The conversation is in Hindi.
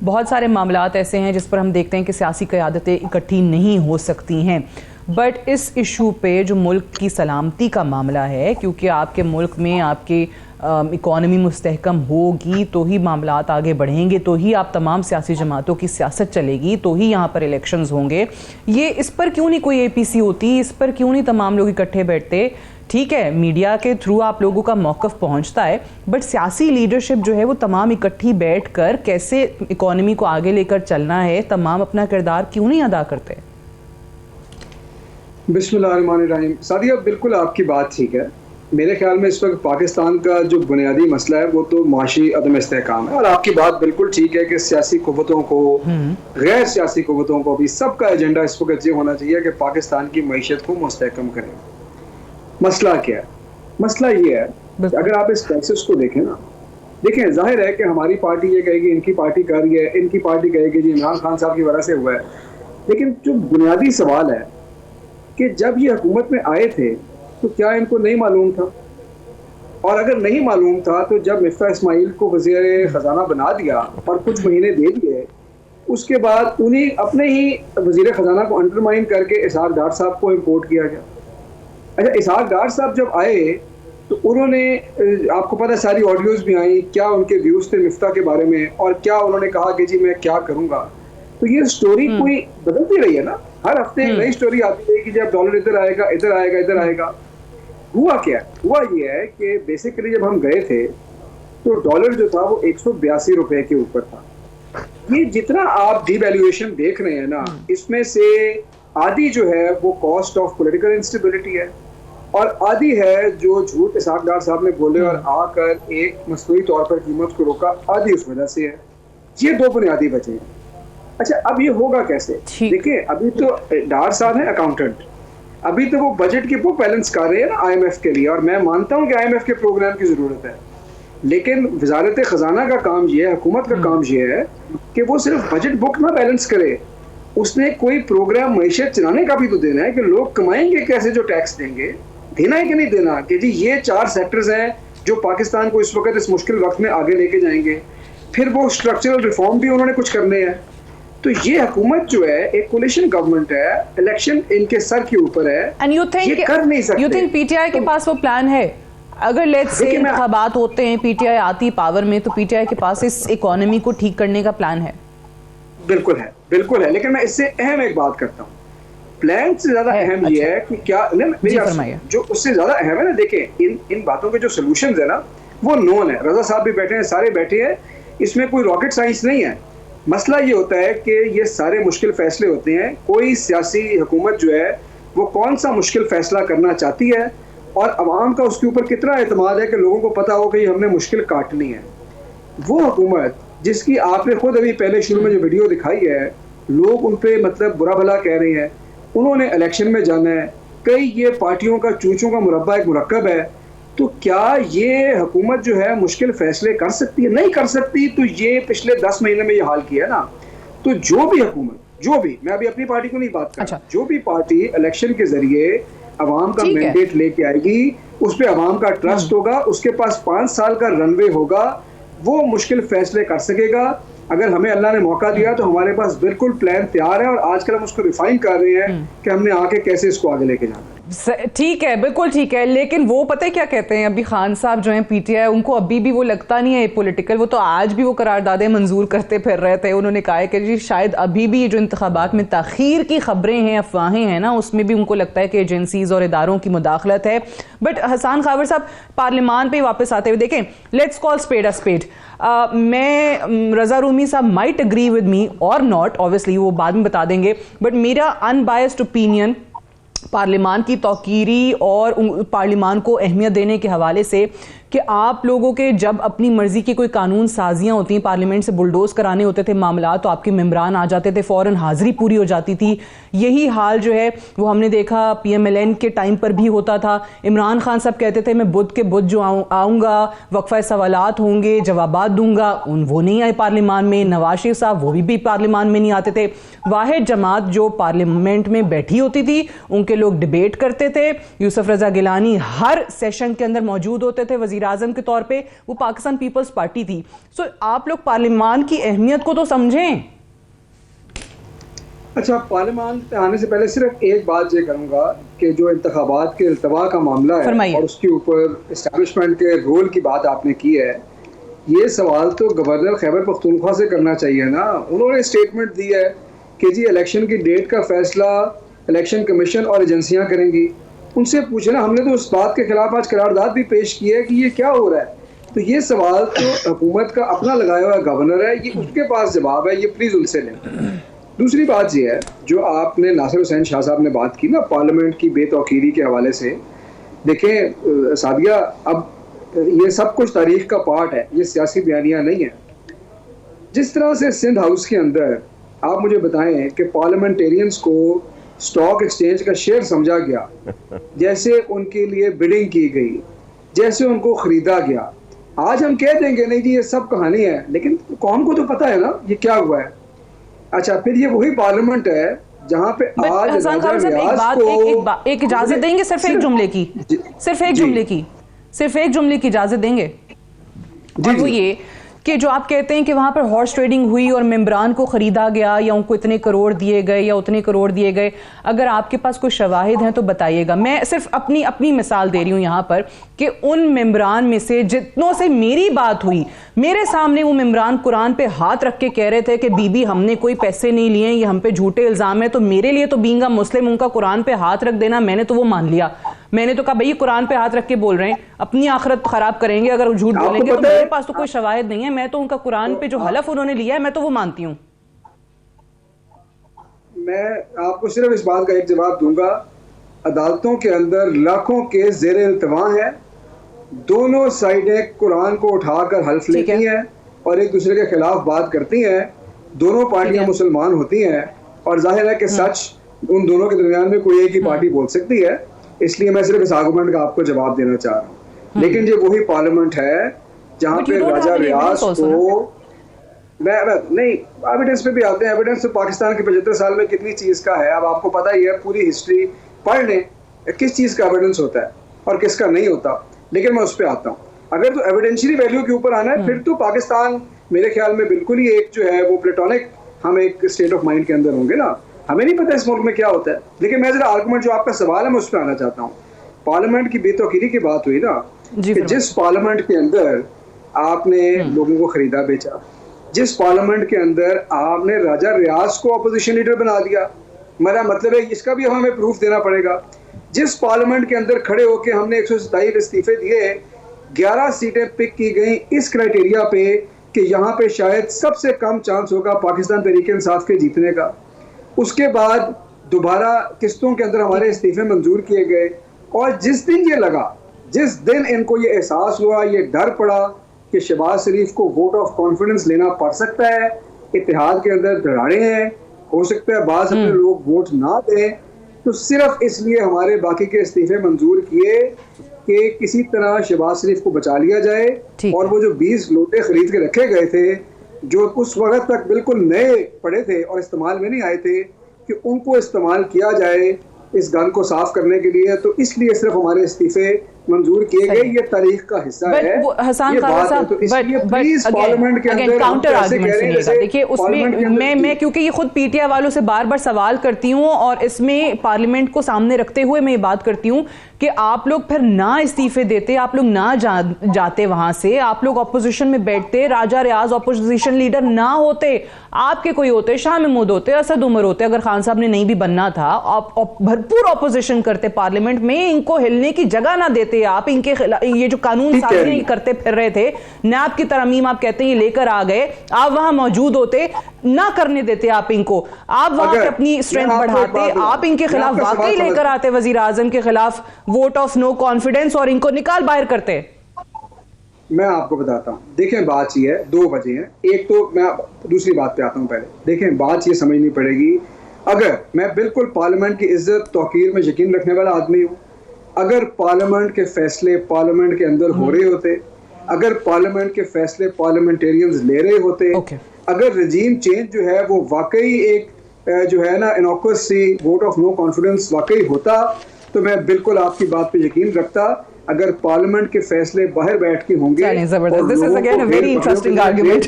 बहुत सारे मामलात ऐसे हैं जिस पर हम देखते हैं कि सियासी क़यादतें इकट्ठी नहीं हो सकती हैं, बट इस इशू पे जो मुल्क की सलामती का मामला है, क्योंकि आपके मुल्क में आपकी इकॉनमी मुस्तहकम होगी तो ही मामलात आगे बढ़ेंगे, तो ही आप तमाम सियासी जमातों की सियासत चलेगी, तो ही यहाँ पर इलेक्शंस होंगे। ये इस पर क्यों नहीं कोई APC होती, इस पर क्यों नहीं तमाम लोग इकट्ठे बैठते? ठीक है, मीडिया के थ्रू आप लोगों का मौक़िफ़ पहुँचता है, बट सियासी लीडरशिप जो है वो तमाम इकट्ठी बैठ कर कैसे इकॉनमी को आगे लेकर चलना है, तमाम अपना किरदार क्यों नहीं अदा करते? बिस्मिल्लाहिर्रहमानिर्रहीम। सादिया, बिल्कुल आपकी बात ठीक है। मेरे ख्याल में इस वक्त पाकिस्तान का जो बुनियादी मसला है वो तो माशी अदम इस्तेहकाम है, और आपकी बात बिल्कुल ठीक है कि सियासी क़ुव्वतों को, गैर सियासी क़ुव्वतों को भी सबका एजेंडा इस वक्त ये होना चाहिए कि पाकिस्तान की मईशत को मुस्तहकम करें। मसला क्या है? मसला ये है, अगर आप इस क्राइसिस को देखें ना, देखें, जाहिर है कि हमारी पार्टी ये कहेगी इनकी पार्टी कर रही है, इनकी पार्टी कहेगी जी इमरान खान साहब की वजह से हुआ है, लेकिन जो बुनियादी सवाल है कि जब ये हुकूमत में आए थे तो क्या इनको नहीं मालूम था? और अगर नहीं मालूम था तो जब मिफ्ता इस्माइल को वज़ीर ख़जाना बना दिया और कुछ महीने दे दिए, उसके बाद उन्हीं अपने ही वज़ीर ख़जाना को अंडरमाइन करके इसहाक डार साहब को इम्पोर्ट किया गया। अच्छा, इसहाक डार साहब जब आए तो उन्होंने, आपको पता, सारी ऑडियोज़ भी आई, क्या उनके व्यूज़ थे मिफ्ता के बारे में और क्या उन्होंने कहा कि जी मैं क्या करूँगा। तो ये स्टोरी कोई बदलती रही है ना, हर हफ्ते एक नई स्टोरी आती है कि जब डॉलर इधर आएगा, इधर आएगा, इधर आएगा। हुआ क्या? हुआ ये है कि बेसिकली जब हम गए थे तो डॉलर जो था वो 182 रुपए के ऊपर था। ये जितना आप डिवैल्यूएशन देख रहे हैं ना, इसमें से आधी जो है वो कॉस्ट ऑफ पॉलिटिकल इंस्टेबिलिटी है और आधी है जो झूठ इसहाक डार साहब ने बोले और आकर एक मसनूई तौर पर कीमत को रोका, आधी उस वजह से है। ये दो बुनियादी वजह हैं। अच्छा, अब ये होगा कैसे? देखिए, अभी तो डार साहब है अकाउंटेंट, अभी तो वो बजट की बुक बैलेंस कर रहे हैं ना IMF के लिए, और मैं मानता हूँ कि IMF के प्रोग्राम की ज़रूरत है, लेकिन वजारत ख़जाना का काम ये है, हुकूमत का काम ये है कि वो सिर्फ बजट बुक ना बैलेंस करे, उसने कोई प्रोग्राम मईशत चलाने का भी तो देना है कि लोग कमाएंगे कैसे, जो टैक्स देंगे, देना है कि नहीं देना, कि जी ये 4 सेक्टर्स हैं जो पाकिस्तान को इस वक्त इस मुश्किल वक्त में आगे लेके जाएंगे। फिर वो स्ट्रक्चरल रिफॉर्म भी उन्होंने कुछ करने हैं। तो ये हुकूमत जो है एक कोलिशन गवर्नमेंट है, इलेक्शन इनके सर के ऊपर है, ये कर नहीं सकते। यू थिंक PTI के पास वो प्लान है? अगर लेट्स से इंतखाबात होते हैं, PTI आती पावर में, तो PTI के पास इस इकोनॉमी को ठीक करने का प्लान है? बिल्कुल है, बिल्कुल है, लेकिन मैं इससे अहम एक बात करता हूँ। प्लान से ज्यादा अहम ये है कि क्या जो उससे ज्यादा अहम है ना, देखें इन बातों के जो सोल्यूशन है ना वो नोन है। रजा साहब भी बैठे हैं, सारे बैठे हैं, इसमें कोई रॉकेट साइंस नहीं है। मसला ये होता है कि ये सारे मुश्किल फैसले होते हैं, कोई सियासी हुकूमत जो है वो कौन सा मुश्किल फैसला करना चाहती है और अवाम का उसके ऊपर कितना एतमाद है कि लोगों को पता हो कि हमने मुश्किल काटनी है। वो हुकूमत जिसकी आपने खुद अभी पहले शुरू में जो वीडियो दिखाई है, लोग उन पर मतलब बुरा भला कह रहे हैं, उन्होंने इलेक्शन में जाना है, कई ये पार्टियों का चूचों का मुरब्बा एक मुरक्कब है, तो क्या ये हुकूमत जो है मुश्किल फैसले कर सकती है? नहीं कर सकती। तो ये पिछले 10 महीने में ये हाल किया ना, तो जो भी हुकूमत, जो भी, मैं अभी अपनी पार्टी को नहीं बात कर रहा, जो भी पार्टी इलेक्शन के जरिए अवाम का मैंडेट लेके आएगी, उस पर अवाम का ट्रस्ट होगा, उसके पास 5 साल का रनवे होगा, वो मुश्किल फैसले कर सकेगा। अगर हमें अल्लाह ने मौका दिया तो हमारे पास बिल्कुल प्लान तैयार है और आजकल हम उसको रिफाइन कर रहे हैं कि हमने आके कैसे इसको आगे लेके जाना है। ठीक है, बिल्कुल ठीक है, लेकिन वो पता है क्या कहते हैं, अभी खान साहब जो हैं PTI, उनको अभी भी वो लगता नहीं है पॉलिटिकल, वो तो आज भी वो करारदादे मंजूर करते फिर रहे थे। उन्होंने कहा है कि जी शायद अभी भी जो इंतखाबात में ताखीर की खबरें हैं, अफवाहें हैं ना, उसमें भी उनको लगता है कि एजेंसीज और इदारों की मुदाखलत है। बट हसन खावर साहब, पार्लियामान पे वापस आते हुए देखें, let's call spade a spade. मैं रजा रूमी साहब माइट अग्री विद मी और नॉट, ऑब्वियसली वो बाद में बता देंगे, बट मेरा अनबायस्ड ओपिनियन पार्लियामान की तौकीरी और पार्लियामान को अहमियत देने के हवाले से कि आप लोगों के जब अपनी मर्जी की कोई कानून साजियां होती हैं, पार्लियामेंट से बुलडोज कराने होते थे मामला, तो आपके मेंबरान आ जाते थे, फ़ौरन हाजिरी पूरी हो जाती थी। यही हाल जो है वो हमने देखा PMLN के टाइम पर भी होता था। इमरान खान साहब कहते थे मैं बुध के बुध जो आऊँगा, वक्फा सवालात होंगे, जवाबात दूंगा, वो नहीं आए पार्लियामान में। नवाज शरीफ साहब वो भी पार्लियामान में नहीं आते थे। वाहिद जमात जो पार्लियामेंट में बैठी होती थी, उनके लोग डिबेट करते थे। यूसुफ रजा गिलानी हर सेशन के अंदर मौजूद होते थे, वज़ीर आज़म के तौर पे वो पाकिस्तान पीपल्स पार्टी थी। सो आप लोग पार्लियामान की अहमियत को तो समझें। अच्छा, पार्लियामान पे आने से पहले सिर्फ एक बात ये करूंगा कि जो इंतखाबात के अल्तवा का मामला है और उसके ऊपर इस्टेब्लिशमेंट के रोल की बात आपने की है, ये सवाल तो गवर्नर खैबर पख्तूनख्वा से करना चाहिए ना। उन्होंने स्टेटमेंट दी है कि जी इलेक्शन की डेट का फैसला इलेक्शन कमीशन और एजेंसियां करेंगी। उनसे पूछे ना, हमने तो उस बात के खिलाफ आज करारदाद भी पेश की है कि ये क्या हो रहा है। तो ये सवाल तो हुकूमत का अपना लगाया हुआ गवर्नर है, ये उसके पास जवाब है, ये प्लीज़ उनसे लें। दूसरी बात ये है, जो आपने नासिर हुसैन शाह साहब ने बात की ना पार्लियामेंट की बेतौकीरी के हवाले से, देखें सादिया, अब ये सब कुछ तारीख का पार्ट है, ये सियासी बयानियाँ नहीं है। जिस तरह से सिंध हाउस के अंदर आप मुझे बताएं कि पार्लियामेंटेरियंस को स्टॉक एक्सचेंज का शेयर समझा गया, जैसे उनके लिए बिडिंग की गई, जैसे उनको खरीदा गया। आज हम कह देंगे नहीं जी ये सब कहानी है, लेकिन कौम को तो पता है ना ये क्या हुआ है। अच्छा, फिर ये वही पार्लियामेंट है जहाँ पे आज एक इजाजत देंगे सिर्फ एक जुमले की, सिर्फ एक जुमले की इजाजत देंगे, और वो ये कि जो आप कहते हैं कि वहां पर हॉर्स ट्रेडिंग हुई और मेंबरान को खरीदा गया या उनको इतने करोड़ दिए गए या उतने करोड़ दिए गए, अगर आपके पास कोई शवाहिद हैं तो बताइएगा। मैं सिर्फ अपनी मिसाल दे रही हूं यहां पर कि उन मेंबरान में से जितनों से मेरी बात हुई, मेरे सामने वो मेंबरान कुरान पे हाथ रख के कह रहे थे कि बीबी हमने कोई पैसे नहीं लिए, ये हम पे झूठे इल्जाम है। तो मेरे लिए तो बीइंग अ मुस्लिम उनका कुरान पे हाथ रख देना, मैंने तो वो मान लिया। मैंने तो कहा भाई कुरान पे हाथ रख के बोल रहे हैं, अपनी आखिरत खराब करेंगे अगर झूठ बोलेंगे। तो मेरे पास तो कोई शवाहिद नहीं है, मैं तो उनका कुरान पे जो हलफ उन्होंने लिया है मैं तो वो मानती हूँ। मैं आपको सिर्फ इस बात का एक जवाब दूंगा, अदालतों के अंदर लाखों केस ज़ेर इल्तवा है, दोनों साइडें कुरान को उठाकर हल्फ लेती हैं और एक दूसरे के खिलाफ बात करती हैं। दोनों पार्टियां मुसलमान होती हैं और जाहिर है कि सच उन दोनों के दरमियान में कोई एक ही पार्टी बोल सकती है। इसलिए मैं सिर्फ इस आर्गुमेंट का आपको जवाब देना चाह रहा हूँ। लेकिन ये वही पार्लियामेंट है जहाँ पे राजा रियाज को नहीं, एविडेंस पे भी आते हैं। एविडेंस तो पाकिस्तान के 75 साल में कितनी चीज़ का है, अब आपको पता ही है, पूरी हिस्ट्री पढ़ लें किस चीज़ का एविडेंस होता है और किसका नहीं होता। लेकिन मैं उस पर आता हूँ, अगर तो एविडेंशियली वैल्यू के ऊपर आना है फिर तो पाकिस्तान मेरे ख्याल में बिल्कुल ही एक जो है वो प्लेटोनिक हम एक स्टेट ऑफ माइंड के अंदर होंगे ना। हमें नहीं पता इस मुल्क में क्या होता है। लेकिन मैं जरा आर्गुमेंट जो आपका सवाल है मैं उस पर आना चाहता हूँ। पार्लियामेंट की बेतौकीरी की बात हुई ना कि जिस पार्लियामेंट के अंदर आपने लोगों को खरीदा बेचा, जिस पार्लियामेंट के अंदर आपने राजा रियाज को अपोजिशन लीडर बना दिया, मेरा मतलब है इसका भी हमें प्रूफ देना पड़ेगा। जिस पार्लियामेंट के अंदर खड़े होकर हमने 127 इस्तीफे दिए, 11 सीटें पिक की गई इस क्राइटेरिया पे कि यहाँ पे शायद सबसे कम चांस होगा पाकिस्तान तहरीक इंसाफ के जीतने का। उसके बाद दोबारा किस्तों के अंदर हमारे इस्तीफे मंजूर किए गए और जिस दिन ये लगा, जिस दिन इनको ये एहसास हुआ, ये डर पड़ा कि शहबाज शरीफ को वोट ऑफ कॉन्फिडेंस लेना पड़ सकता है, इत्तेहाद के अंदर दरारें हैं, हो सकता है बाज़ अपने लोग वोट ना दें, तो सिर्फ इसलिए हमारे बाकी के इस्तीफे मंजूर किए कि किसी तरह शहबाज शरीफ को बचा लिया जाए। और वो जो 20 लोटे खरीद के रखे गए थे जो उस वक्त तक बिल्कुल नए पड़े थे और इस्तेमाल में नहीं आए थे, कि उनको इस्तेमाल किया जाए इस गन को साफ करने के लिए। तो इसलिए सिर्फ हमारे इस्तीफे मंजूर किए गए, ये तारीख का हिस्सा है। हसन खान साहब, पार्लियामेंट के अंदर काउंटर आर्गुमेंट सुनिएगा। देखिए उसमें मैं क्योंकि ये खुद पीटीआई वालों से बार बार सवाल करती हूँ और इसमें पार्लियामेंट को सामने रखते हुए मैं ये बात करती हूँ कि आप लोग फिर ना इस्तीफे देते, आप लोग ना जाते वहां से, आप लोग ऑपोजिशन में बैठते, राजा रियाज ऑपोजिशन लीडर ना होते, आपके कोई होते, शाह महमूद होते, असद उमर होते, अगर खान साहब ने नहीं भी बनना था, आप भरपूर ऑपोजिशन करते पार्लियामेंट में, इनको हिलने की जगह ना देते आप, इनके खिलाफ ये जो कानून साजिश करते फिर रहे थे, नैब की तरमीम आप कहते हैं ये लेकर आ गए, आप वहां मौजूद होते, ना करने देते आप इनको, आप वहां पे अपनी स्ट्रेंथ बढ़ाते, आप इनके खिलाफ वाकई लेकर आते वजीर आजम के खिलाफ वोट ऑफ नो कॉन्फिडेंस और इनको निकाल बाहर करते। मैं आपको बताता हूं, देखें बात ये है, दो वजह हैं। एक तो मैं दूसरी बात पे आता हूं। पहले देखें बात ये समझनी पड़ेगी, अगर मैं बिल्कुल पार्लियामेंट की इज्जत तौकीर में यकीन रखने वाला आदमी हूं, अगर पार्लियामेंट के फैसले पार्लियामेंट के अंदर हो रहे होते, अगर पार्लियामेंट के फैसले पार्लियामेंटेरियंस ले रहे होते, अगर रजीम चेंज जो है वो वाकई एक जो है ना इनॉक्यूअस सी वोट ऑफ नो कॉन्फिडेंस वाकई होता, तो मैं बिल्कुल आपकी बात पे यकीन रखता अगर पार्लियामेंट के फैसले बाहर बैठ के होंगे, जबरदस्त, this is again a very interesting argument.